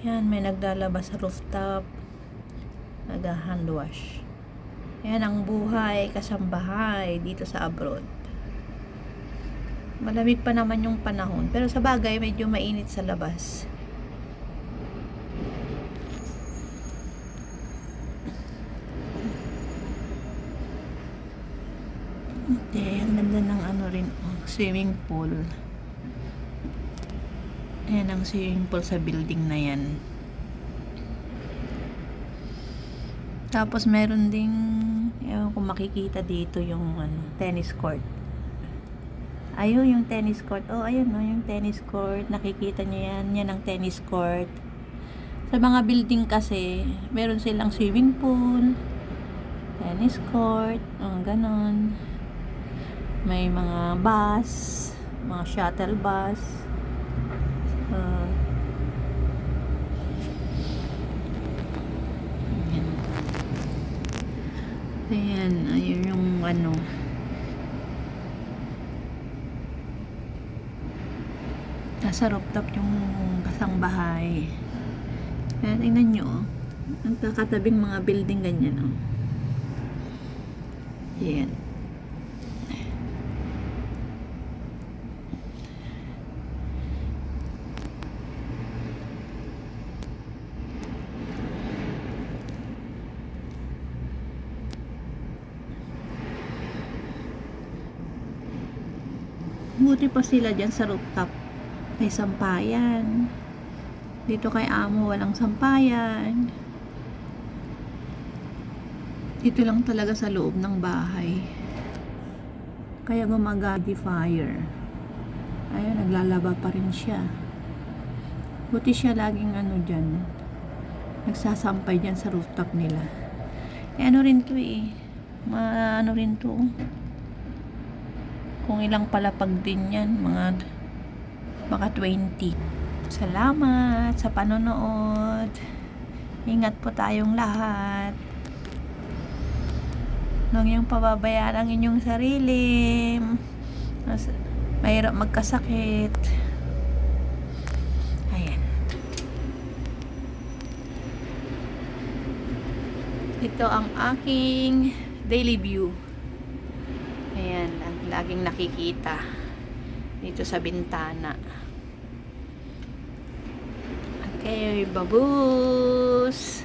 Yan, may naglalabas sa rooftop. Nag-hand wash. Yan ang buhay, kasambahay dito sa abroad. Malamig pa naman yung panahon. Pero sa bagay, medyo mainit sa labas. Okay, ang ganda ng ano rin, swimming pool. Ayan ang swimming pool sa building na yan. Tapos meron ding, ewan kung makikita dito yung tennis court. Ayun yung tennis court. Oh, ayun no, yung tennis court. Nakikita nyo yan. Yan ang tennis court. Sa mga building kasi, meron silang swimming pool, tennis court, ganon. May mga bus, mga shuttle bus. Ayan, ayun yung nasa rooftop yung kasangbahay. Kaya tingnan nyo, ang kakatabing mga building ganyan, oh. Ayan. Buti pa sila dyan sa rooftop. May sampayan. Dito kay amo walang sampayan. Dito lang talaga sa loob ng bahay. Kaya gumagadi fire. Ayun, naglalaba pa rin siya. Buti siya laging dyan. Nagsasampay dyan sa rooftop nila. Ano rin to ano rin to. Kung ilang palapag din yan, baka 20. Salamat sa panonood. Ingat po tayong lahat. Huwag niyong pababayaan ang inyong sarili. Mahirap magkasakit. Ayan. Ito ang aking daily view. Ayan, laging nakikita dito sa bintana. Okay, babus!